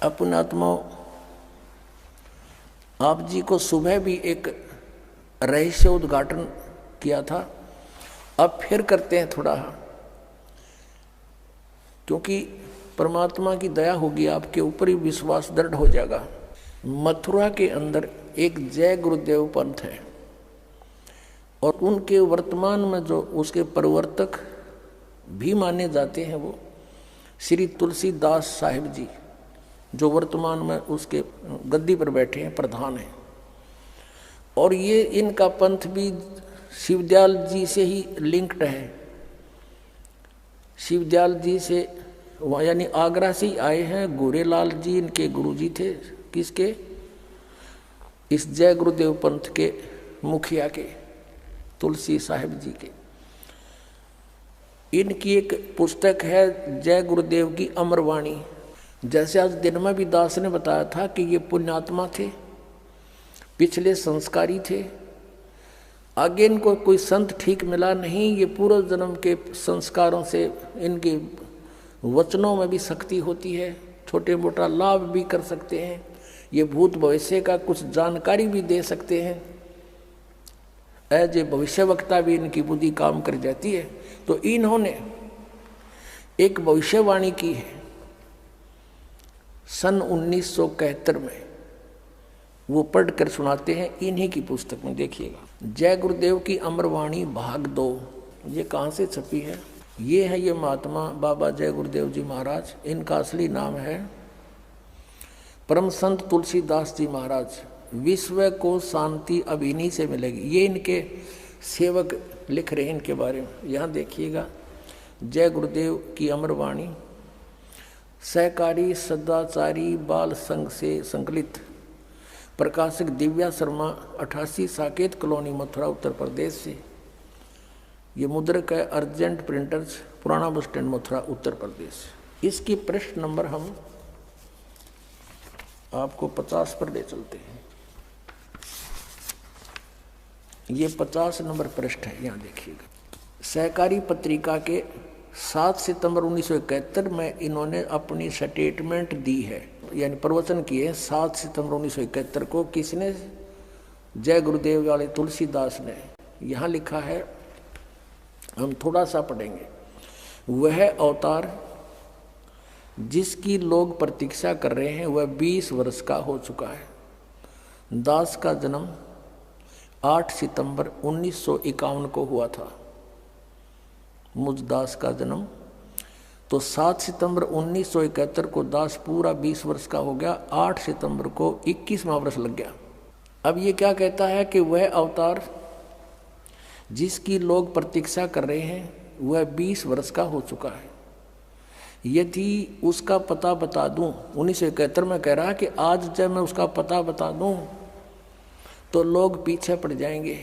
अपनात्माओं, आप जी को सुबह भी एक रहस्य उद्घाटन किया था, अब फिर करते हैं थोड़ा, क्योंकि परमात्मा की दया होगी आपके ऊपर ही विश्वास दृढ़ हो जाएगा। मथुरा के अंदर एक जय गुरुदेव पंथ है और उनके वर्तमान में जो उसके प्रवर्तक भी माने जाते हैं वो श्री तुलसीदास साहिब जी, जो वर्तमान में उसके गद्दी पर बैठे हैं, प्रधान हैं। और ये इनका पंथ भी शिवदयाल जी से ही लिंक्ड है। शिवदयाल जी से यानी आगरा से ही आए हैं। गोरेलाल जी इनके गुरुजी थे। किसके? इस जय गुरुदेव पंथ के मुखिया के, तुलसी साहिब जी के। इनकी एक पुस्तक है जय गुरुदेव की अमरवाणी। जैसे आज दिन में भी दास ने बताया था कि ये पुण्यात्मा थे, पिछले संस्कारी थे, आगे इनको कोई संत ठीक मिला नहीं। ये पूर्व जन्म के संस्कारों से इनके वचनों में भी शक्ति होती है, छोटे मोटा लाभ भी कर सकते हैं, ये भूत भविष्य का कुछ जानकारी भी दे सकते हैं। एज ए भविष्यवक्ता भी इनकी बुद्धि काम कर जाती है। तो इन्होंने एक भविष्यवाणी की है सन 1971 में, वो पढ़ कर सुनाते हैं इन्हीं की पुस्तक में। देखिएगा, जय गुरुदेव की अमरवाणी भाग 2। ये कहाँ से छपी है? ये है ये महात्मा बाबा जय गुरुदेव जी महाराज। इनका असली नाम है परम संत तुलसीदास जी महाराज। विश्व को शांति अब इन्हीं से मिलेगी। ये इनके सेवक लिख रहे हैं इनके बारे में। यहाँ देखिएगा, जय गुरुदेव की अमरवाणी सहकारी सदाचारी बाल संघ से संकलित, प्रकाशक दिव्या शर्मा, 88 साकेत कॉलोनी, मथुरा, उत्तर प्रदेश से। ये मुद्रक है अर्जेंट प्रिंटर्स, पुराना बस स्टैंड, मथुरा, उत्तर प्रदेश। इसकी पृष्ठ नंबर हम आपको 50 पर ले चलते हैं। ये 50 नंबर पृष्ठ है। यहाँ देखिएगा, सहकारी पत्रिका के 7 सितंबर 1971 में इन्होंने अपनी स्टेटमेंट दी है, यानी प्रवचन किए 7 सितंबर 1971 को। किसने? जय गुरुदेव वाले तुलसीदास ने। यहाँ लिखा है, हम थोड़ा सा पढ़ेंगे। वह अवतार जिसकी लोग प्रतीक्षा कर रहे हैं वह 20 वर्ष का हो चुका है। दास का जन्म 8 सितंबर 1951 को हुआ था। मुझ दास का जन्म तो 7 सितंबर 1971 को दास पूरा 20 वर्ष का हो गया। 8 सितंबर को 21वां वर्ष लग गया। अब ये क्या कहता है कि वह अवतार जिसकी लोग प्रतीक्षा कर रहे हैं वह 20 वर्ष का हो चुका है। यदि उसका पता बता दूं, 1971 में कह रहा है कि आज जब मैं उसका पता बता दूं तो लोग पीछे पड़ जाएंगे।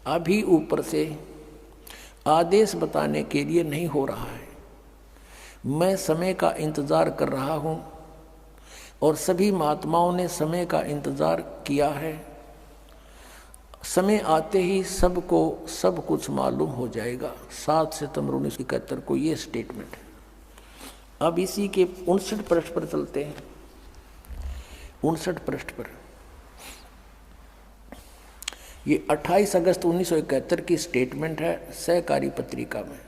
अभी ऊपर से आदेश बताने के लिए नहीं हो रहा है। मैं समय का इंतज़ार कर रहा हूँ और सभी महात्माओं ने समय का इंतज़ार किया है। समय आते ही सबको सब कुछ मालूम हो जाएगा। 7 सितंबर 1971 को ये स्टेटमेंट है। अब इसी के 59 पृष्ठ पर चलते हैं। 59 पृष्ठ पर ये 28 अगस्त 1971 की स्टेटमेंट है सहकारी पत्रिका में।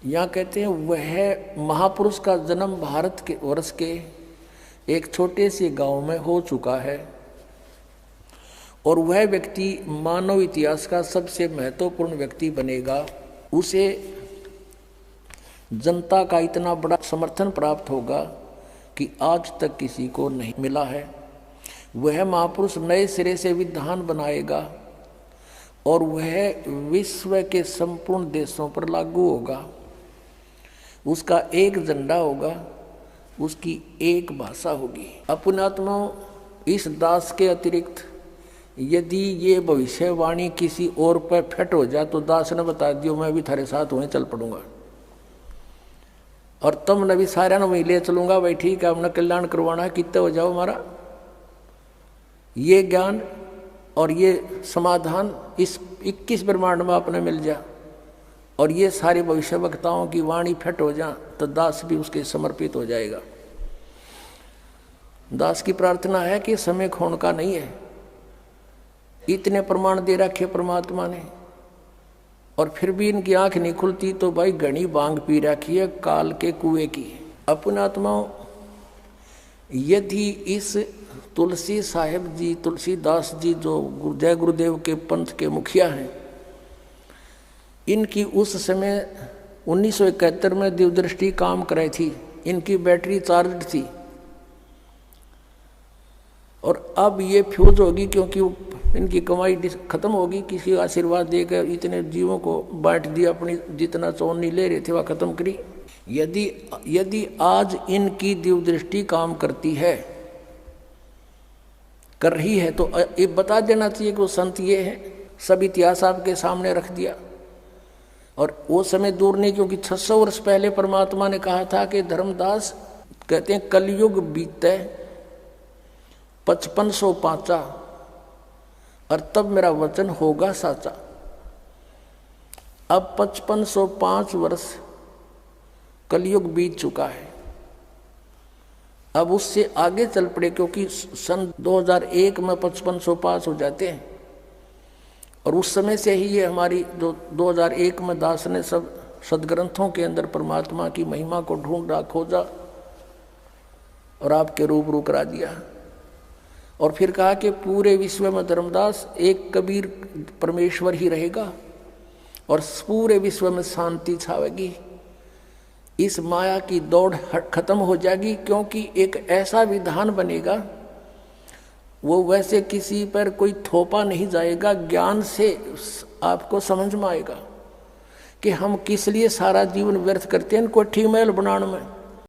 यहाँ कहते हैं, वह महापुरुष का जन्म भारत के वर्ष के एक छोटे से गांव में हो चुका है और वह व्यक्ति मानव इतिहास का सबसे महत्वपूर्ण व्यक्ति बनेगा। उसे जनता का इतना बड़ा समर्थन प्राप्त होगा कि आज तक किसी को नहीं मिला है। वह महापुरुष नए सिरे से विधान बनाएगा और वह विश्व के संपूर्ण देशों पर लागू होगा। उसका एक झंडा होगा, उसकी एक भाषा होगी। अपनात्माओं, इस दास के अतिरिक्त यदि ये भविष्यवाणी किसी और पर फिट हो जाए तो दास ने बता दियो, मैं भी थारे साथ वहीं चल पड़ूंगा और तुम भी सारे वहीं ले चलूंगा। भाई ठीक है, हमने कल्याण करवाना है, कितने हो जाओ हमारा। ये ज्ञान और ये समाधान इस 21 ब्रह्मांड में अपने मिल जा और ये सारे भविष्य वक्ताओं की वाणी फिट हो जा तो दास भी उसके समर्पित हो जाएगा। दास की प्रार्थना है कि समय खोण का नहीं है। इतने प्रमाण दे रखे परमात्मा ने, और फिर भी इनकी आंख नहीं खुलती। तो भाई घनी बांग पी रखी है काल के कुएं की। अपने आत्माओं, यदि इस तुलसी साहेब जी, तुलसीदास जी जो जय गुरुदेव के पंथ के मुखिया हैं, इनकी उस समय 1971 में दिव्यदृष्टि काम कराई थी, इनकी बैटरी चार्ज थी, और अब ये फ्यूज होगी क्योंकि इनकी कमाई खत्म होगी। किसी आशीर्वाद देकर इतने जीवों को बांट दिया, अपनी जितना चौनी ले रहे थे वह खत्म करी। यदि आज इनकी दिव्यदृष्टि काम करती है, कर रही है, तो ये बता देना चाहिए कि वो संत ये है। सब इतिहास आपके सामने रख दिया। और वो समय दूर नहीं, क्योंकि 600 वर्ष पहले परमात्मा ने कहा था कि धर्मदास कहते हैं कलयुग बीते 5500 पाँचा, और तब मेरा वचन होगा साचा। अब 5505 वर्ष कलयुग बीत चुका है। अब उससे आगे चल पड़े, क्योंकि सन 2001 में 5505 हो जाते हैं, और उस समय से ही ये हमारी जो 2001 में दास ने सब सदग्रंथों के अंदर परमात्मा की महिमा को ढूंढा, खोजा और आपके रूबरू करा दिया। और फिर कहा कि पूरे विश्व में धर्मदास एक कबीर परमेश्वर ही रहेगा, और पूरे विश्व में शांति छावेगी। इस माया की दौड़ खत्म हो जाएगी, क्योंकि एक ऐसा विधान बनेगा, वो वैसे किसी पर कोई थोपा नहीं जाएगा। ज्ञान से आपको समझ में आएगा कि हम किस लिए सारा जीवन व्यर्थ करते हैं कोठी महल बनाने में।